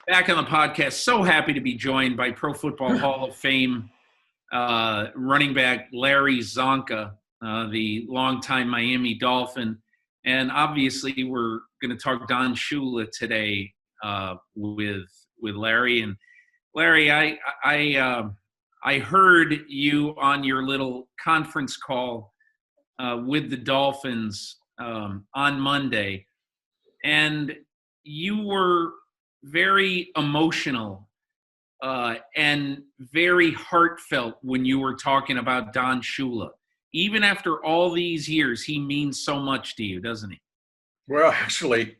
Back on the podcast. So happy to be joined by Pro Football Hall of Fame running back Larry Csonka, the longtime Miami Dolphin. And obviously we're going to talk Don Shula today with Larry. And Larry, I heard you on your little conference call with the Dolphins on Monday, and you were very emotional and very heartfelt when you were talking about Don Shula. Even after all these years, he means so much to you, doesn't he? Well, actually,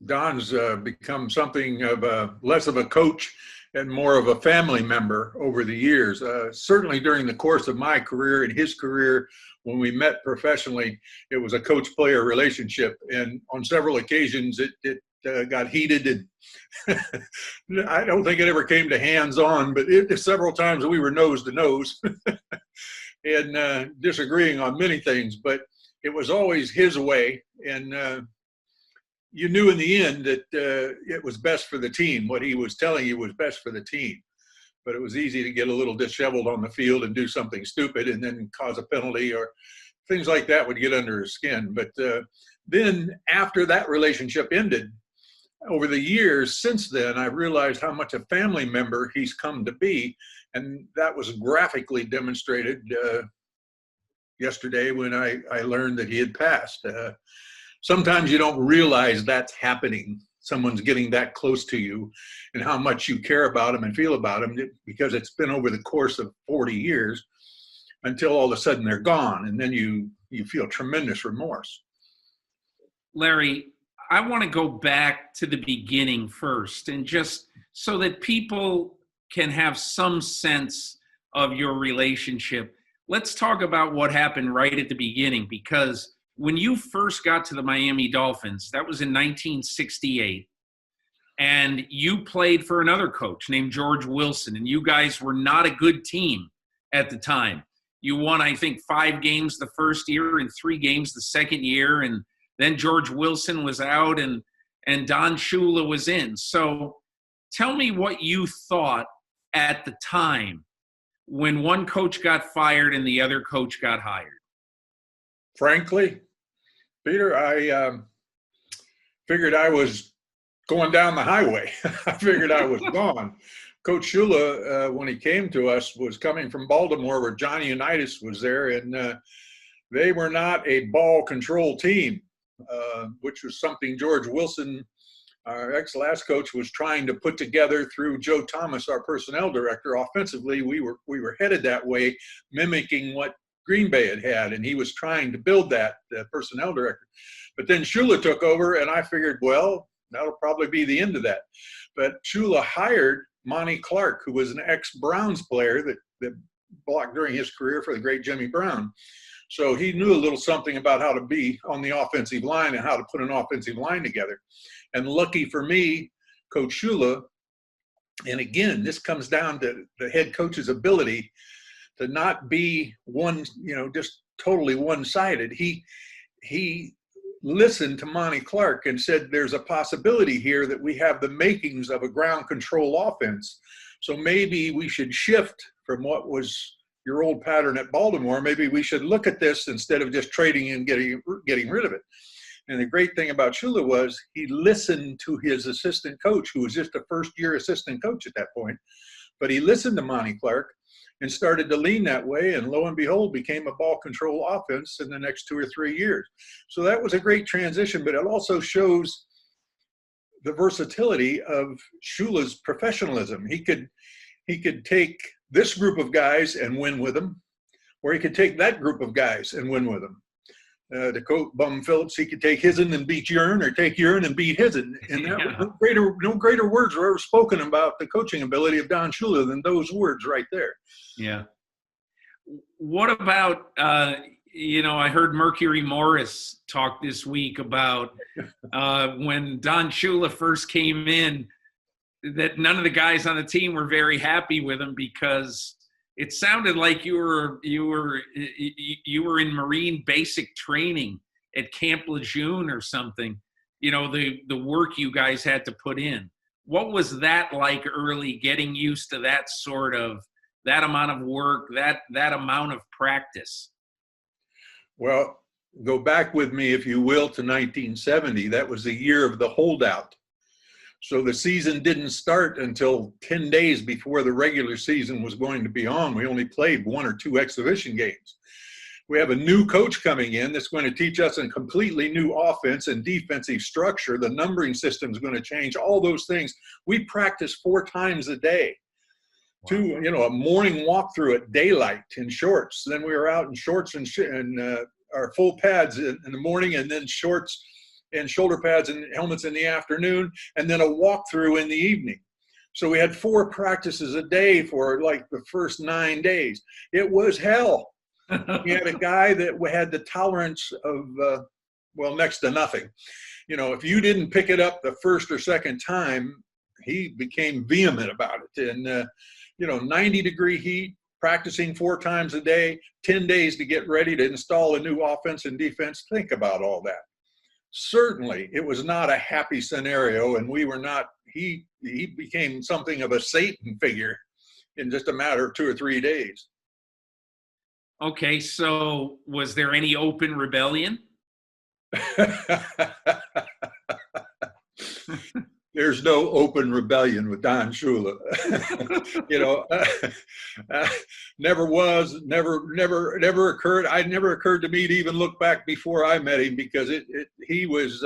Don's become something of less of a coach and more of a family member over the years. Certainly during the course of my career and his career, when we met professionally, it was a coach-player relationship. And on several occasions, it got heated. And I don't think it ever came to hands-on, but several times we were nose to nose and disagreeing on many things. But it was always his way. And you knew in the end that it was best for the team. What he was telling you was best for the team. But it was easy to get a little disheveled on the field and do something stupid and then cause a penalty, or things like that would get under his skin. But then after that relationship ended, over the years since then, I realized how much a family member he's come to be. And that was graphically demonstrated yesterday when I learned that he had passed. Sometimes you don't realize that's happening. Someone's getting that close to you and how much you care about them and feel about them, because it's been over the course of 40 years until all of a sudden they're gone. And then you feel tremendous remorse. Larry, I want to go back to the beginning first, and just so that people can have some sense of your relationship. Let's talk about what happened right at the beginning, because when you first got to the Miami Dolphins, that was in 1968, and you played for another coach named George Wilson, and you guys were not a good team at the time. You won, I think, 5 games the first year and 3 games the second year, and then George Wilson was out and Don Shula was in. So tell me what you thought at the time when one coach got fired and the other coach got hired. Frankly, Peter, I figured I was going down the highway. I figured I was gone. Coach Shula, when he came to us, was coming from Baltimore, where Johnny Unitas was there, and they were not a ball control team, which was something George Wilson, our ex-last coach, was trying to put together through Joe Thomas, our personnel director. Offensively, we were headed that way, mimicking what Green Bay had, and he was trying to build that, the personnel director. But then Shula took over, and I figured, well, that'll probably be the end of that. But Shula hired Monty Clark, who was an ex-Browns player that blocked during his career for the great Jimmy Brown. So he knew a little something about how to be on the offensive line and how to put an offensive line together. And lucky for me, Coach Shula, and again, this comes down to the head coach's ability to not be one, just totally one-sided. He listened to Monty Clark and said, there's a possibility here that we have the makings of a ground control offense. So maybe we should shift from what was your old pattern at Baltimore. Maybe we should look at this instead of just trading and getting rid of it. And the great thing about Shula was he listened to his assistant coach, who was just a first-year assistant coach at that point. But he listened to Monty Clark and started to lean that way, and lo and behold, became a ball control offense in the next 2 or 3 years. So that was a great transition, but it also shows the versatility of Shula's professionalism. He could take this group of guys and win with them, or he could take that group of guys and win with them. To quote Bum Phillips, he could take his'n and beat your'n, or take your'n and beat his'n. And no greater words were ever spoken about the coaching ability of Don Shula than those words right there. Yeah. What about, I heard Mercury Morris talk this week about when Don Shula first came in, that none of the guys on the team were very happy with him because it sounded like you were in Marine basic training at Camp Lejeune or something, the work you guys had to put in. What was that like early, getting used to that amount of work, that amount of practice? Well, go back with me, if you will, to 1970. That was the year of the holdout. So the season didn't start until 10 days before the regular season was going to be on. We only played 1 or 2 exhibition games. We have a new coach coming in that's going to teach us a completely new offense and defensive structure. The numbering system is going to change, all those things. We practice 4 times a day. Wow. A morning walkthrough at daylight in shorts. Then we were out in shorts and our full pads in the morning, and then shorts and shoulder pads and helmets in the afternoon, and then a walkthrough in the evening. So we had 4 practices a day for like the first 9 days. It was hell. We had a guy that had the tolerance of, next to nothing. If you didn't pick it up the first or second time, he became vehement about it. And, 90-degree heat, practicing 4 times a day, 10 days to get ready to install a new offense and defense. Think about all that. Certainly, it was not a happy scenario, and we were not. He became something of a Satan figure in just a matter of 2 or 3 days. Okay, so was there any open rebellion? There's no open rebellion with Don Shula. Never was, never occurred. It never occurred to me to even look back before I met him, because he was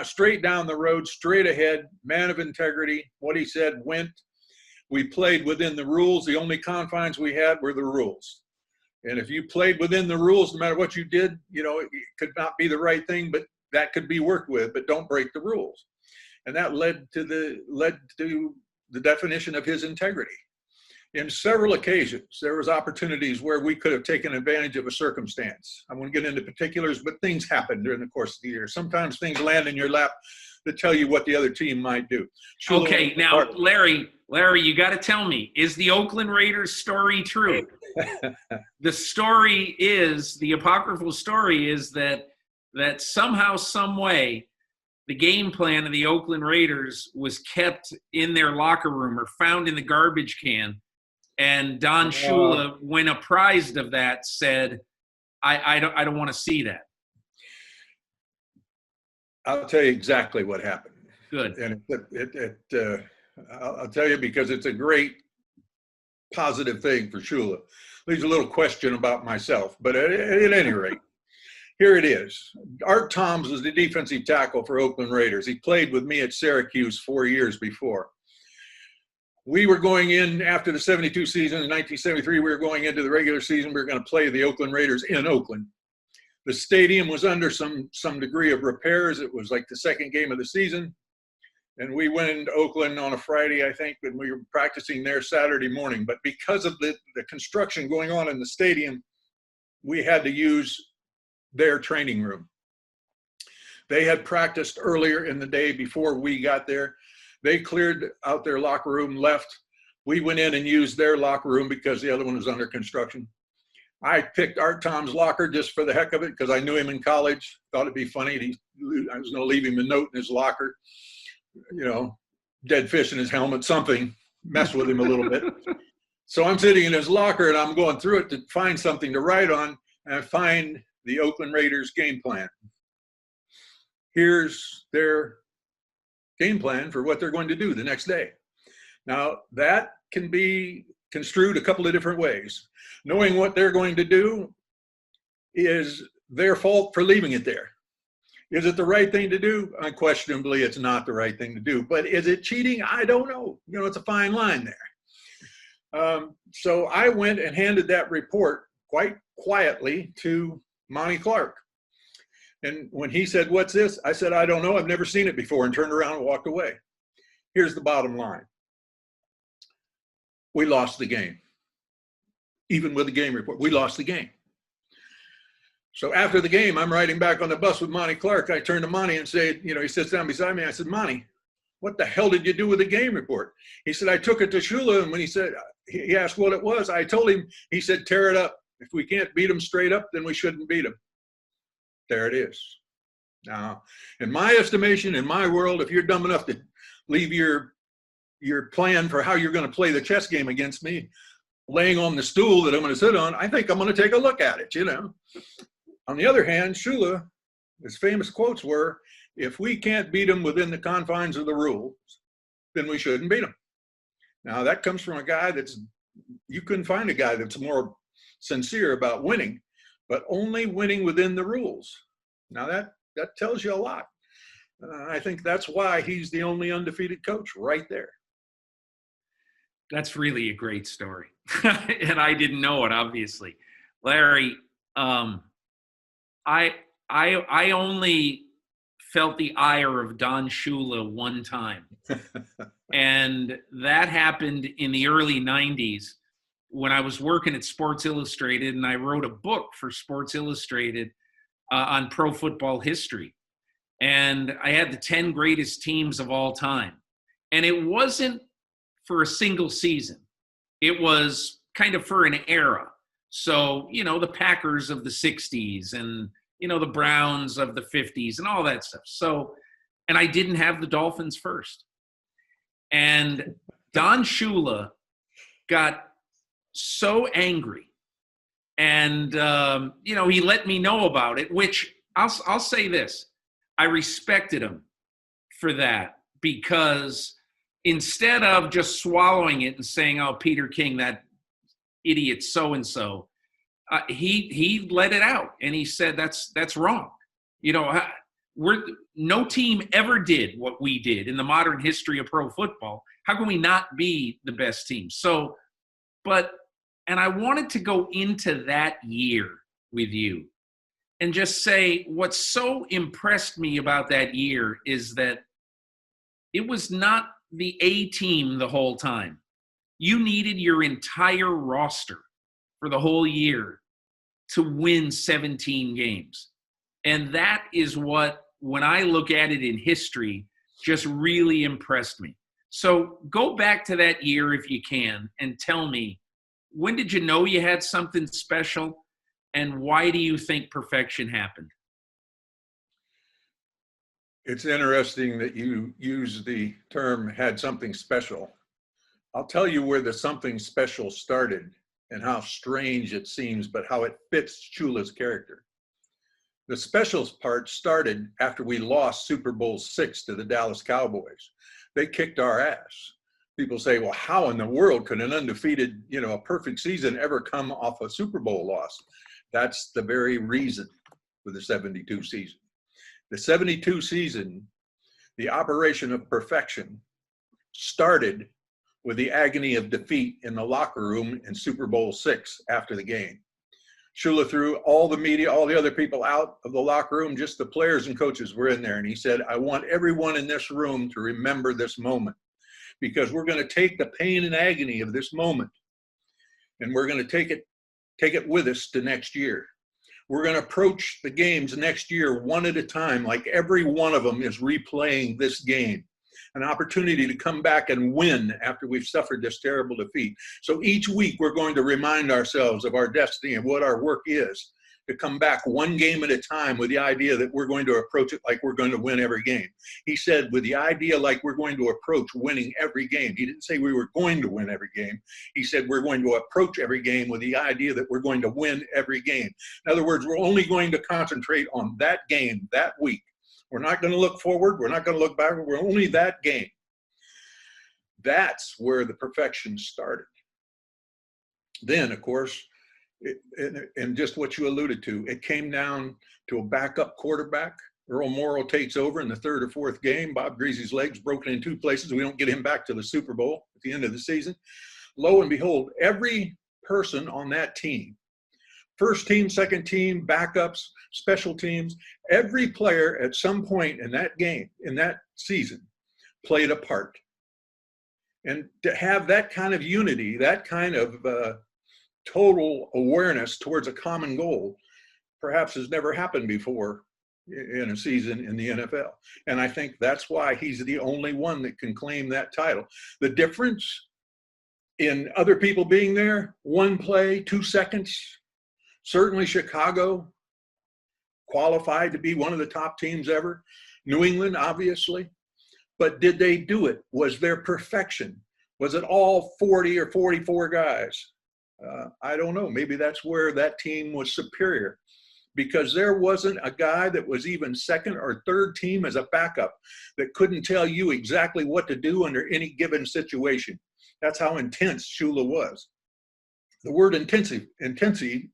straight down the road, straight ahead, man of integrity. What he said went. We played within the rules. The only confines we had were the rules. And if you played within the rules, no matter what you did, it could not be the right thing, but that could be worked with, but don't break the rules. And that led to the definition of his integrity. In several occasions, there was opportunities where we could have taken advantage of a circumstance. I won't get into particulars, but things happen during the course of the year. Sometimes things land in your lap that tell you what the other team might do. Okay, now, Larry, you got to tell me, is the Oakland Raiders story true? The apocryphal story is that somehow, some way, the game plan of the Oakland Raiders was kept in their locker room or found in the garbage can. And Don Shula, when apprised of that, said, I don't want to see that. I'll tell you exactly what happened. Good. And I'll tell you, because it's a great positive thing for Shula. Leaves a little question about myself, but at any rate, here it is. Art Toms was the defensive tackle for Oakland Raiders. He played with me at Syracuse 4 years before. We were going in after the 72 season in 1973. We were going into the regular season. We were going to play the Oakland Raiders in Oakland. The stadium was under some degree of repairs. It was like the second game of the season. And we went into Oakland on a Friday, I think, and we were practicing there Saturday morning. But because of the construction going on in the stadium, we had to use their training room. They had practiced earlier in the day before we got there. They cleared out their locker room, left. We went in and used their locker room because the other one was under construction. I picked Art Tom's locker just for the heck of it, because I knew him in college. Thought it'd be funny. I was going to leave him a note in his locker, dead fish in his helmet, something, mess with him a little bit. So I'm sitting in his locker and I'm going through it to find something to write on, and I find the Oakland Raiders game plan. Here's their game plan for what they're going to do the next day. Now, that can be construed a couple of different ways. Knowing what they're going to do is their fault for leaving it there. Is it the right thing to do? Unquestionably, it's not the right thing to do. But is it cheating? I don't know. It's a fine line there. So I went and handed that report quite quietly to Monty Clark. And when he said, "What's this?" I said, "I don't know. I've never seen it before," and turned around and walked away. Here's the bottom line. We lost the game. Even with the game report, we lost the game. So after the game, I'm riding back on the bus with Monty Clark. I turn to Monty and say, he sits down beside me. I said, "Monty, what the hell did you do with the game report?" He said, "I took it to Shula, and when he asked what it was, I told him," he said, "tear it up. If we can't beat them straight up, then we shouldn't beat them." There it is. Now, in my estimation, in my world, if you're dumb enough to leave your plan for how you're going to play the chess game against me laying on the stool that I'm going to sit on, I think I'm going to take a look at it, you know. On the other hand, Shula, his famous quotes were, if we can't beat them within the confines of the rules, then we shouldn't beat them. Now, that comes from a guy you couldn't find a guy that's more sincere about winning, but only winning within the rules. Now, that tells you a lot. I think that's why he's the only undefeated coach right there. That's really a great story. And I didn't know it, obviously. Larry, I only felt the ire of Don Shula one time. And that happened in the early 90s when I was working at Sports Illustrated, and I wrote a book for Sports Illustrated on pro football history. And I had the 10 greatest teams of all time. And it wasn't for a single season. It was kind of for an era. So, you know, the Packers of the 60s and, you know, the Browns of the 50s and all that stuff. So, and I didn't have the Dolphins first. And Don Shula got so angry. And, you know, he let me know about it, which I'll say this. I respected him for that, because instead of just swallowing it and saying, oh, Peter King, that idiot so-and-so, he let it out. And he said, that's wrong. You know, no team ever did what we did in the modern history of pro football. How can we not be the best team? So, and I wanted to go into that year with you and just say what so impressed me about that year is that it was not the A team the whole time. You needed your entire roster for the whole year to win 17 games. And that is what, when I look at it in history, just really impressed me. So go back to that year if you can and tell me, when did you know you had something special, and why do you think perfection happened? It's interesting that you use the term had something special. I'll tell you where the something special started and how strange it seems, but how it fits Shula's character. The specials part started after we lost Super Bowl VI to the Dallas Cowboys. They kicked our ass. People say, well, how in the world could an undefeated, you know, a perfect season ever come off a Super Bowl loss? That's the very reason for the 72 season. The 72 season, the operation of perfection, started with the agony of defeat in the locker room in Super Bowl VI after the game. Shula threw all the media, all the other people out of the locker room. Just the players and coaches were in there. And he said, I want everyone in this room to remember this moment, because we're going to take the pain and agony of this moment, and we're going to take it with us to next year. We're going to approach the games next year one at a time, like every one of them is replaying this game, an opportunity to come back and win after we've suffered this terrible defeat. So each week we're going to remind ourselves of our destiny and what our work is, to come back one game at a time with the idea that we're going to approach it like we're going to win every game. He said with the idea like we're going to approach winning every game. He didn't say we were going to win every game. He said we're going to approach every game with the idea that we're going to win every game. In other words, we're only going to concentrate on that game that week. We're not going to look forward. We're not going to look backward. We're only that game. That's where the perfection started. Then, of course, and just what you alluded to, it came down to a backup quarterback. Earl Morrow takes over in the third or fourth game. Bob Greasy's leg's broken in two places. We don't get him back to the Super Bowl at the end of the season. Lo and behold, every person on that team, first team, second team, backups, special teams, every player at some point in that game, in that season, played a part. And to have that kind of unity, that kind of total awareness towards a common goal, perhaps has never happened before in a season in the NFL. And I think that's why he's the only one that can claim that title. The difference in other people being there, one play, 2 seconds, certainly Chicago, qualified to be one of the top teams ever. New England, obviously. But did they do it? Was there perfection? Was it all 40 or 44 guys? I don't know. Maybe that's where that team was superior, because there wasn't a guy that was even second or third team as a backup that couldn't tell you exactly what to do under any given situation. That's how intense Shula was. The word intensity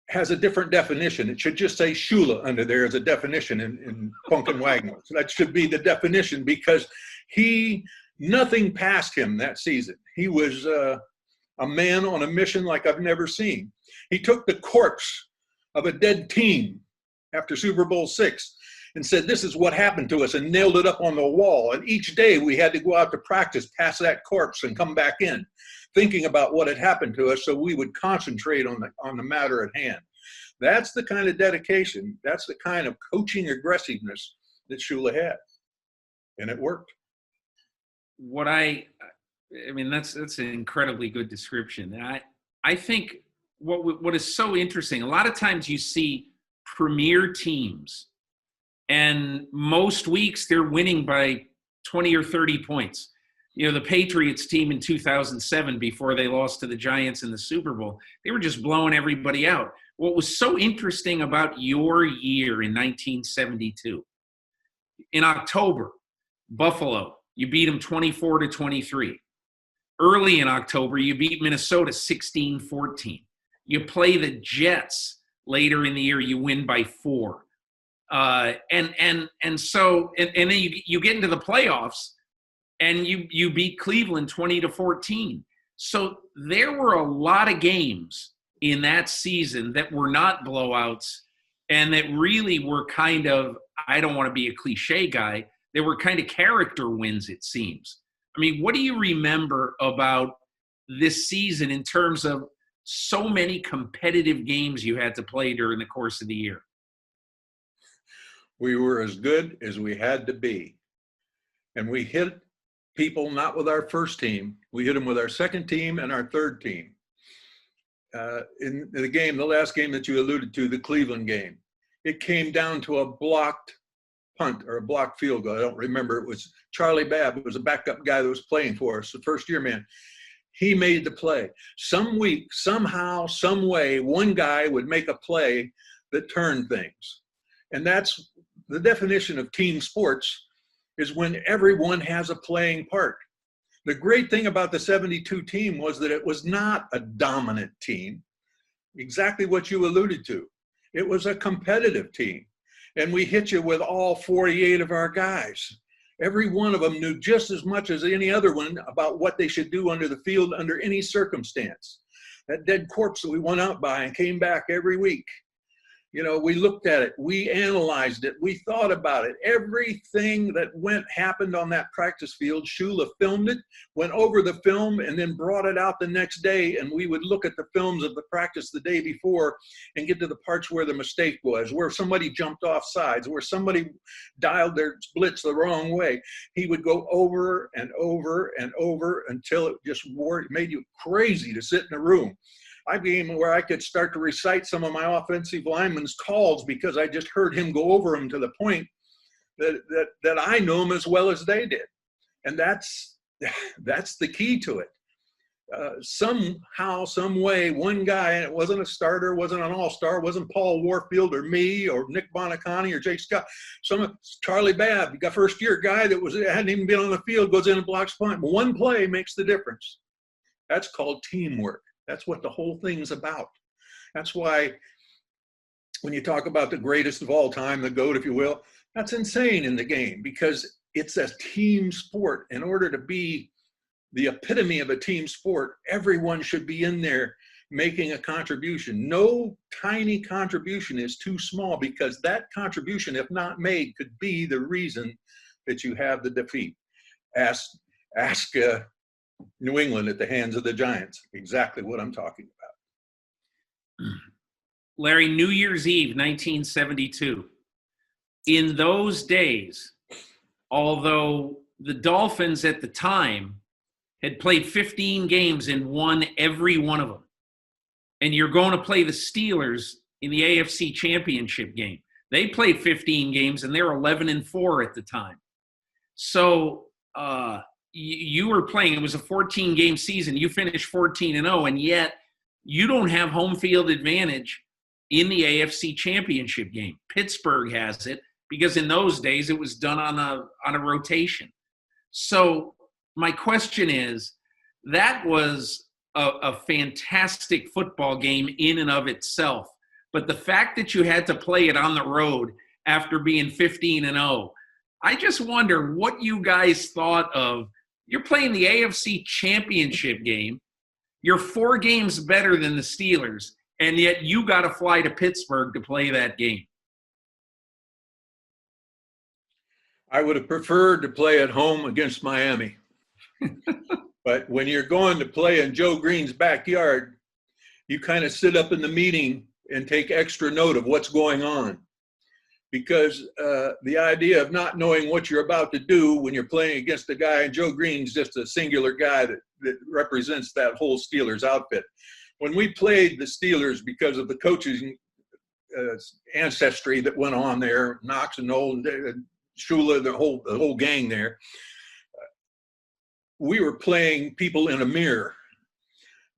has a different definition. It should just say Shula under there as a definition in Punk and Wagner. So that should be the definition, because nothing passed him that season. He was a man on a mission like I've never seen. He took the corpse of a dead team after Super Bowl VI and said, this is what happened to us, and nailed it up on the wall. And each day we had to go out to practice past that corpse and come back in, thinking about what had happened to us so we would concentrate on the matter at hand. That's the kind of dedication, that's the kind of coaching aggressiveness that Shula had. And it worked. That's an incredibly good description. I think what is so interesting, a lot of times you see premier teams, and most weeks they're winning by 20 or 30 points. You know, the Patriots team in 2007, before they lost to the Giants in the Super Bowl, they were just blowing everybody out. What was so interesting about your year in 1972, in October, Buffalo, you beat them 24-23. Early in October, you beat Minnesota 16-14. You play the Jets later in the year, you win by 4. And then you get into the playoffs and you beat Cleveland 20-14. So there were a lot of games in that season that were not blowouts and that really were kind of, I don't want to be a cliche guy, they were kind of character wins, it seems. I mean, what do you remember about this season in terms of so many competitive games you had to play during the course of the year? We were as good as we had to be. And we hit people not with our first team. We hit them with our second team and our third team. In the last game that you alluded to, the Cleveland game, it came down to a blocked punt or a blocked field goal. I don't remember. It was Charlie Babb. It was a backup guy that was playing for us, the first-year man. He made the play. Some week, somehow, some way, one guy would make a play that turned things. And that's the definition of team sports, is when everyone has a playing part. The great thing about the 72 team was that it was not a dominant team, exactly what you alluded to. It was a competitive team. And we hit you with all 48 of our guys. Every one of them knew just as much as any other one about what they should do under the field under any circumstance. That dead corpse that we went out by and came back every week. You know, we looked at it, we analyzed it, we thought about it. Everything that happened on that practice field, Shula filmed it, went over the film, and then brought it out the next day, and we would look at the films of the practice the day before and get to the parts where the mistake was, where somebody jumped off sides, where somebody dialed their splits the wrong way. He would go over and over and over until it just made you crazy to sit in a room. I became where I could start to recite some of my offensive linemen's calls because I just heard him go over them to the point that I know them as well as they did. And that's the key to it. Somehow, some way, one guy, and it wasn't a starter, wasn't an all-star, wasn't Paul Warfield or me or Nick Bonacani or Jake Scott. Charlie Babb, a first-year guy that hadn't even been on the field, goes in and blocks punt. One play makes the difference. That's called teamwork. That's what the whole thing's about. That's why when you talk about the greatest of all time, the GOAT, if you will, that's insane in the game because it's a team sport. In order to be the epitome of a team sport, everyone should be in there making a contribution. No tiny contribution is too small because that contribution, if not made, could be the reason that you have the defeat. Ask New England at the hands of the Giants. Exactly what I'm talking about. Larry, New Year's Eve, 1972. In those days, although the Dolphins at the time had played 15 games and won every one of them, and you're going to play the Steelers in the AFC Championship game. They played 15 games, and they were 11-4 at the time. So you were playing. It was a 14-game season. You finished 14-0, and yet you don't have home field advantage in the AFC Championship game. Pittsburgh has it because in those days it was done on a rotation. So my question is, that was a fantastic football game in and of itself. But the fact that you had to play it on the road after being 15-0, I just wonder what you guys thought of. You're playing the AFC Championship game. You're 4 games better than the Steelers, and yet you got to fly to Pittsburgh to play that game. I would have preferred to play at home against Miami. But when you're going to play in Joe Green's backyard, you kind of sit up in the meeting and take extra note of what's going on. Because the idea of not knowing what you're about to do when you're playing against a guy, and Joe Green's just a singular guy that represents that whole Steelers outfit. When we played the Steelers, because of the coaches' ancestry that went on there, Knox and Nolan, Shula, the whole gang there, we were playing people in a mirror.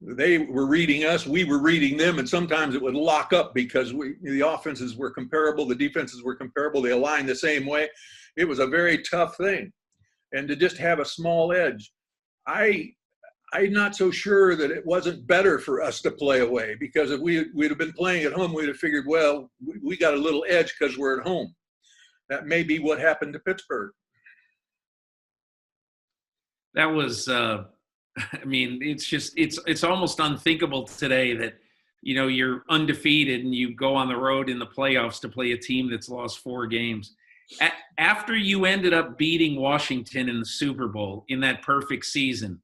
They were reading us, we were reading them, and sometimes it would lock up because the offenses were comparable, the defenses were comparable, they aligned the same way. It was a very tough thing. And to just have a small edge, I'm not so sure that it wasn't better for us to play away, because if we'd have been playing at home, we'd have figured, well, we got a little edge because we're at home. That may be what happened to Pittsburgh. That was, I mean, it's almost unthinkable today that, you're undefeated and you go on the road in the playoffs to play a team that's lost 4 games. After you ended up beating Washington in the Super Bowl in that perfect season,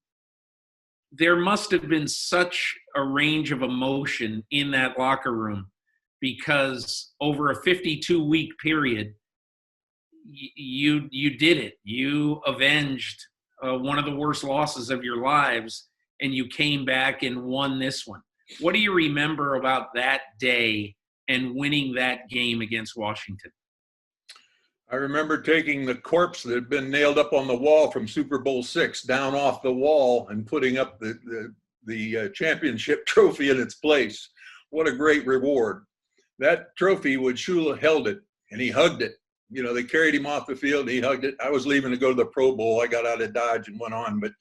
there must have been such a range of emotion in that locker room, because over a 52-week period, you did it. You avenged one of the worst losses of your lives, and you came back and won this one. What do you remember about that day and winning that game against Washington? I remember taking the corpse that had been nailed up on the wall from Super Bowl VI down off the wall and putting up the championship trophy in its place. What a great reward. That trophy, when Shula held it, and he hugged it. They carried him off the field, and he hugged it. I was leaving to go to the Pro Bowl. I got out of Dodge and went on. But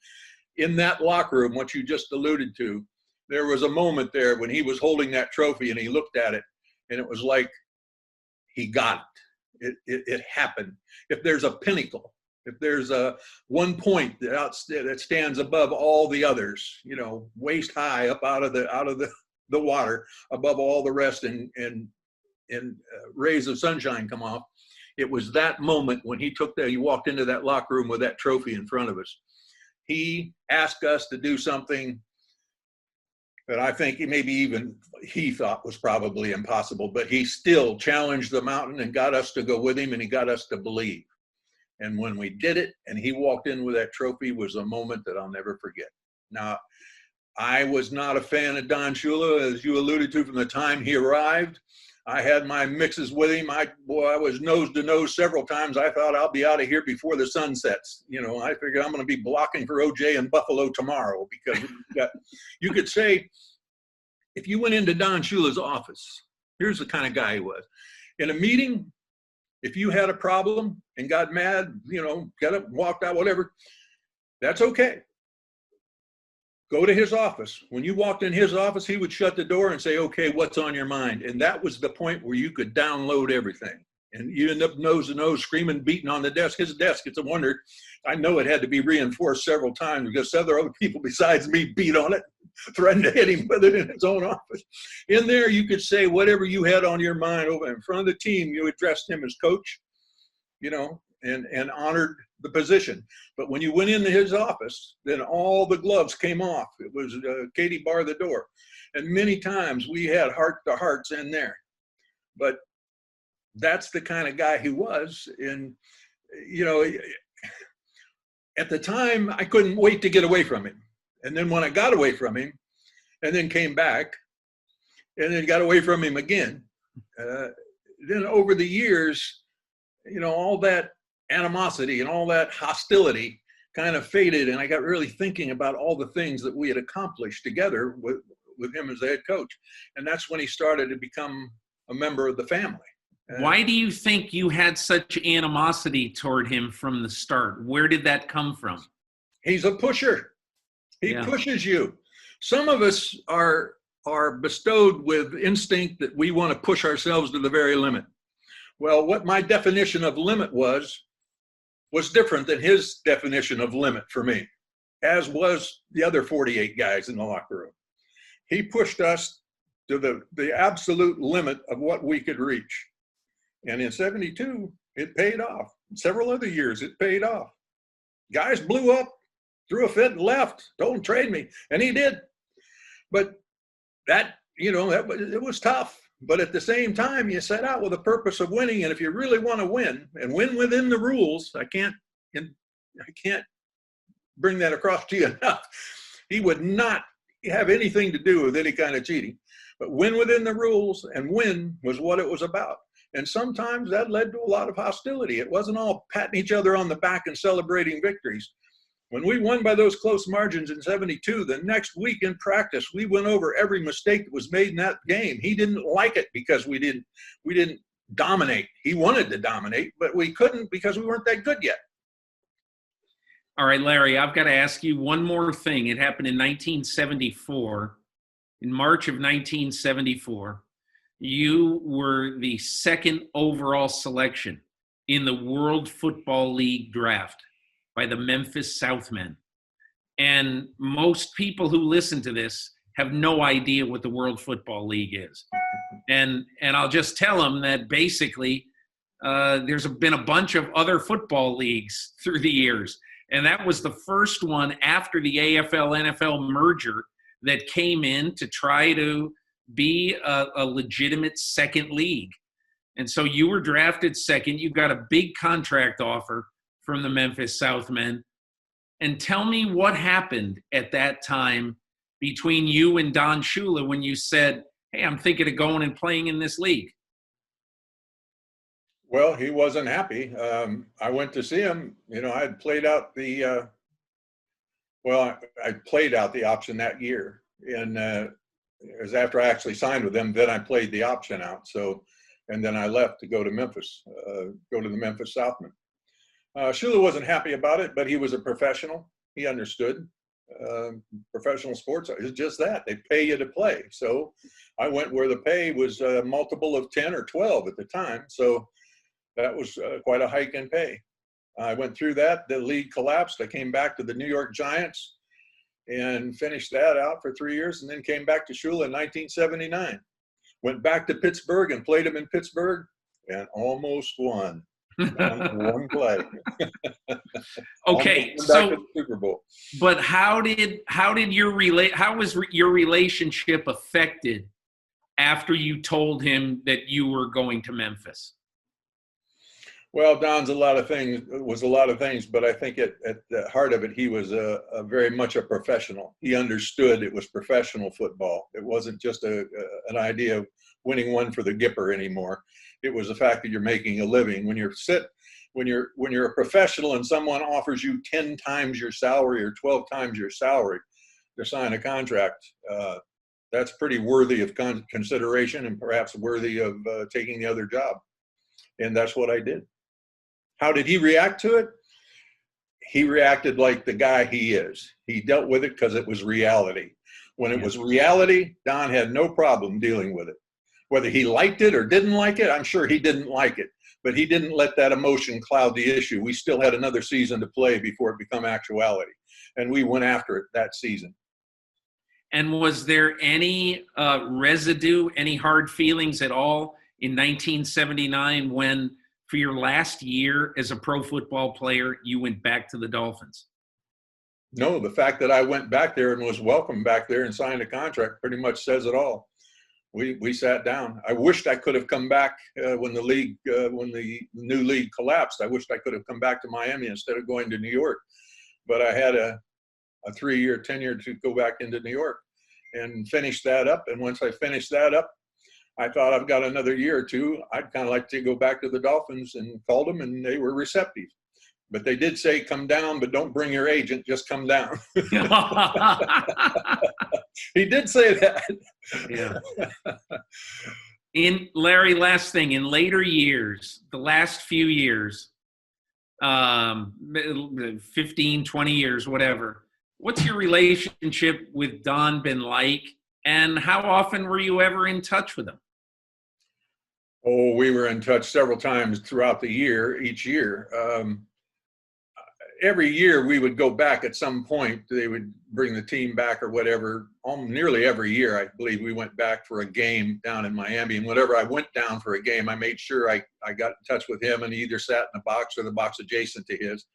in that locker room, what you just alluded to, there was a moment there when he was holding that trophy and he looked at it, and it was like he got it. It happened. If there's a pinnacle, if there's a one point that stands above all the others, waist high up out of the water, above all the rest, and rays of sunshine come off, it was that moment when he walked into that locker room with that trophy in front of us. He asked us to do something that I think maybe even he thought was probably impossible, but he still challenged the mountain and got us to go with him, and he got us to believe. And when we did it and he walked in with that trophy, was a moment that I'll never forget. Now, I was not a fan of Don Shula, as you alluded to, from the time he arrived. I had my mixes with him. I was nose to nose several times. I thought I'll be out of here before the sun sets. I figured I'm going to be blocking for OJ in Buffalo tomorrow, because you could say, if you went into Don Shula's office, here's the kind of guy he was. In a meeting, if you had a problem and got mad, got up, walked out, whatever, that's okay. Go to his office. When you walked in his office, he would shut the door and say, okay, what's on your mind? And that was the point where you could download everything. And you end up nose to nose, screaming, beating on the desk. His desk, it's a wonder. I know it had to be reinforced several times because other people besides me beat on it, threatened to hit him with it in his own office. In there, you could say whatever you had on your mind over in front of the team. You addressed him as coach, and honored the position. But when you went into his office, then all the gloves came off. It was Katie bar the door. And many times we had heart-to-hearts in there. But that's the kind of guy he was. And, at the time, I couldn't wait to get away from him. And then when I got away from him and then came back, and then got away from him again. Then over the years, all that animosity and all that hostility kind of faded, and I got really thinking about all the things that we had accomplished together with him as the head coach. And that's when he started to become a member of the family. Why do you think you had such animosity toward him from the start? Where did that come from? He's a pusher. He pushes you. Some of us are bestowed with instinct that we want to push ourselves to the very limit. Well, what my definition of limit was different than his definition of limit for me, as was the other 48 guys in the locker room. He pushed us to the absolute limit of what we could reach. And in 72, it paid off. Several other years, it paid off. Guys blew up, threw a fit and left, told him trade me, and he did. But that, it was tough. But at the same time, you set out with a purpose of winning. And if you really want to win and win within the rules, I can't bring that across to you enough. He would not have anything to do with any kind of cheating, but win within the rules, and win was what it was about. And sometimes that led to a lot of hostility. It wasn't all patting each other on the back and celebrating victories. When we won by those close margins in 72, the next week in practice, we went over every mistake that was made in that game. He didn't like it because we didn't dominate. He wanted to dominate, but we couldn't because we weren't that good yet. All right, Larry, I've got to ask you one more thing. It happened in 1974. In March of 1974, you were the second overall selection in the World Football League draft by the Memphis Southmen. And most people who listen to this have no idea what the World Football League is. And I'll just tell them that basically there's been a bunch of other football leagues through the years. And that was the first one after the AFL-NFL merger that came in to try to be a legitimate second league. And so you were drafted second. You got a big contract offer from the Memphis Southmen. And tell me what happened at that time between you and Don Shula when you said, hey, I'm thinking of going and playing in this league. Well, he wasn't happy. I went to see him. I had played out I played out the option that year. And it was after I actually signed with them, then I played the option out. And then I left to go to Memphis, go to the Memphis Southmen. Shula wasn't happy about it, but he was a professional. He understood. Professional sports is just that. They pay you to play. So I went where the pay was a multiple of 10 or 12 at the time. So that was quite a hike in pay. I went through that. The league collapsed. I came back to the New York Giants and finished that out for 3 years, and then came back to Shula in 1979. Went back to Pittsburgh and played him in Pittsburgh and almost won. One play. Okay, so Super Bowl. But how was your relationship affected after you told him that you were going to Memphis? Well, Don's a lot of things, but I think at the heart of it, he was a very much a professional. He understood it was professional football. It wasn't just an idea of winning one for the Gipper anymore. It was the fact that you're making a living. When you're a professional and someone offers you 10 times your salary or 12 times your salary to sign a contract, that's pretty worthy of consideration and perhaps worthy of taking the other job. And that's what I did. How did he react to it? He reacted like the guy he is. He dealt with it because it was reality. When it was reality, Don had no problem dealing with it. Whether he liked it or didn't like it, I'm sure he didn't like it. But he didn't let that emotion cloud the issue. We still had another season to play before it became actuality. And we went after it that season. And was there any residue, any hard feelings at all in 1979 when, for your last year as a pro football player, you went back to the Dolphins? No, the fact that I went back there and was welcomed back there and signed a contract pretty much says it all. We sat down. I wished I could have come back when the new league collapsed. I wished I could have come back to Miami instead of going to New York. But I had a 3-year tenure to go back into New York. and finish that up. And once I finished that up, I thought I've got another year or two. I'd kind of like to go back to the Dolphins, and called them, and they were receptive. But they did say, come down, but don't bring your agent, just come down. He did say that. Yeah. Larry, last thing, in later years, the last few years, 15, 20 years, whatever, what's your relationship with Don been like, and how often were you ever in touch with him? Oh, we were in touch several times throughout the year, each year. Every year we would go back at some point. They would bring the team back or whatever. Nearly every year, I believe, we went back for a game down in Miami. And whenever I went down for a game, I made sure I got in touch with him, and he either sat in the box or the box adjacent to his.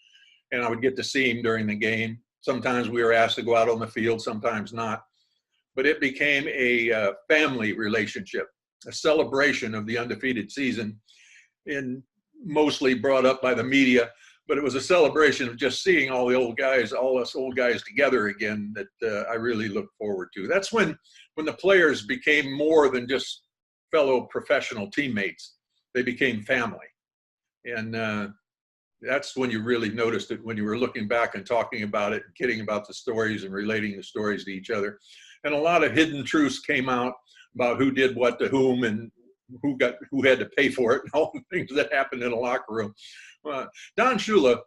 And I would get to see him during the game. Sometimes we were asked to go out on the field, sometimes not. But it became a family relationship, a celebration of the undefeated season, and mostly brought up by the media. But it was a celebration of just seeing all the old guys, all us old guys together again, that I really look forward to. That's when the players became more than just fellow professional teammates. They became family. And that's when you really noticed it, when you were looking back and talking about it, and kidding about the stories and relating the stories to each other. And a lot of hidden truths came out about who did what to whom, and who had to pay for it, and all the things that happened in a locker room. Don Shula,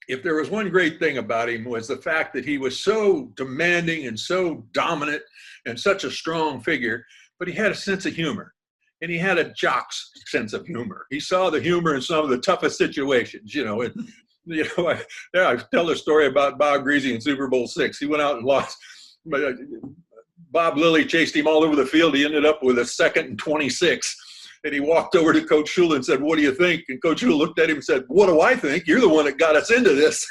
if there was one great thing about him, was the fact that he was so demanding and so dominant and such a strong figure, but he had a sense of humor, and he had a jock's sense of humor. He saw the humor in some of the toughest situations, I tell the story about Bob Greasy in Super Bowl VI. He went out and lost. Bob Lilly chased him all over the field. He ended up with a 2nd and 26. And he walked over to Coach Shula and said, "What do you think?" And Coach Shula looked at him and said, "What do I think? You're the one that got us into this."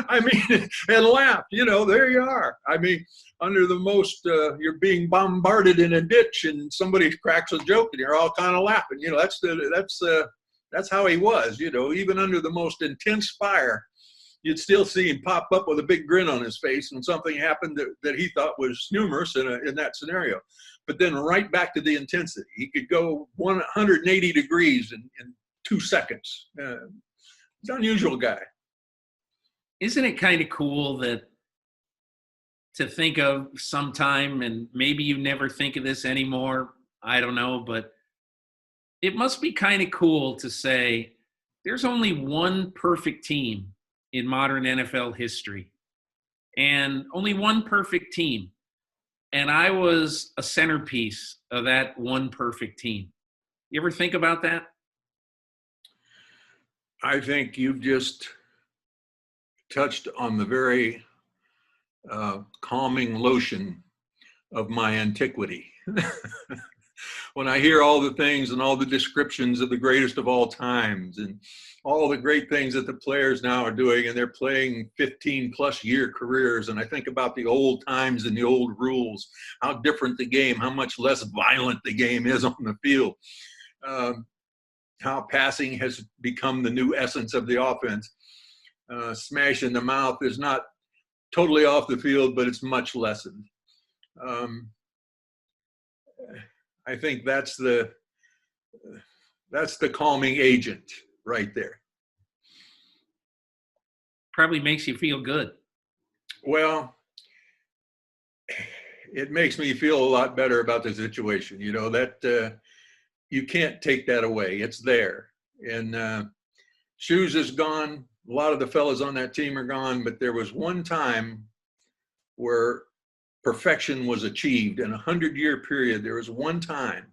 I mean, and laughed. There you are. I mean, under the most, you're being bombarded in a ditch, and somebody cracks a joke, and you're all kind of laughing. That's how he was. Even under the most intense fire, you'd still see him pop up with a big grin on his face when something happened that he thought was humorous in that scenario. But then right back to the intensity. He could go 180 degrees in 2 seconds. He's an unusual guy. Isn't it kind of cool to think of sometime, and maybe you never think of this anymore, I don't know, but it must be kind of cool to say there's only one perfect team in modern NFL history, and only one perfect team. And I was a centerpiece of that one perfect team. You ever think about that? I think you've just touched on the very calming lotion of my antiquity. When I hear all the things and all the descriptions of the greatest of all times, and all the great things that the players now are doing, and they're playing 15-plus year careers, and I think about the old times and the old rules, how different the game, how much less violent the game is on the field, how passing has become the new essence of the offense. Smash in the mouth is not totally off the field, but it's much lessened. I think that's the calming agent right there. Probably makes you feel good. Well, it makes me feel a lot better about the situation. That you can't take that away. It's there. And Shoes is gone. A lot of the fellas on that team are gone, but there was one time where perfection was achieved in a 100-year period. There was one time,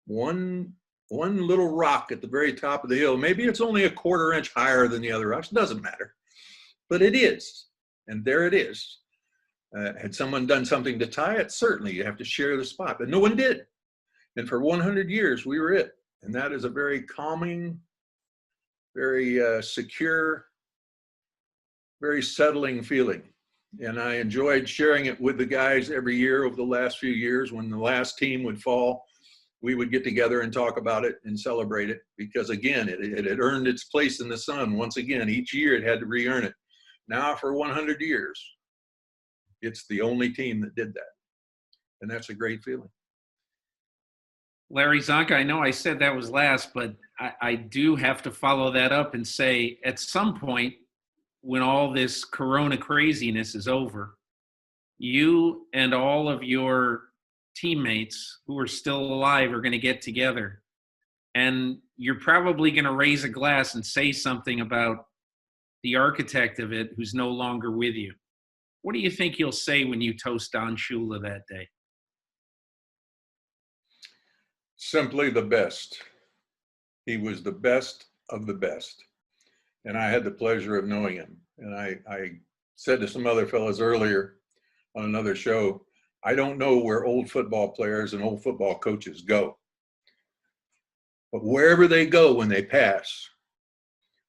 one little rock at the very top of the hill. Maybe it's only a 1/4 inch higher than the other rocks. It doesn't matter, but it is, and there it is. Had someone done something to tie it, certainly you have to share the spot, but no one did. And for 100 years, we were it. And that is a very calming, very secure, very settling feeling. And I enjoyed sharing it with the guys every year over the last few years. When the last team would fall, we would get together and talk about it and celebrate it, because again, it had earned its place in the sun. Once again, each year it had to re-earn it. Now for 100 years, It's the only team that did that. And that's a great feeling. Larry Csonka, I know I said that was last, but I do have to follow that up and say, at some point, when all this corona craziness is over, you and all of your teammates who are still alive are going to get together. And you're probably going to raise a glass and say something about the architect of it who's no longer with you. What do you think you'll say when you toast Don Shula that day? Simply the best. He was the best of the best. And I had the pleasure of knowing him. And I said to some other fellas earlier on another show, I don't know where old football players and old football coaches go. But wherever they go when they pass,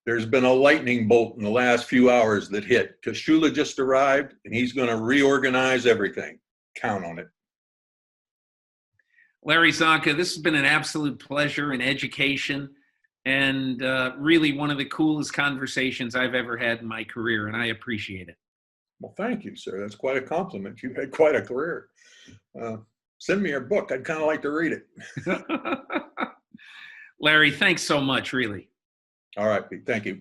there's been a lightning bolt in the last few hours that hit, because Shula just arrived and he's going to reorganize everything. Count on it. Larry Csonka, this has been an absolute pleasure and education, and really one of the coolest conversations I've ever had in my career, and I appreciate it. Well, thank you, sir. That's quite a compliment. You've had quite a career. Send me your book. I'd kind of like to read it. Larry, thanks so much, really. All right, Pete. Thank you.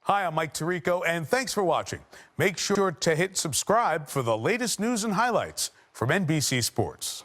Hi, I'm Mike Tirico, and thanks for watching. Make sure to hit subscribe for the latest news and highlights from NBC Sports.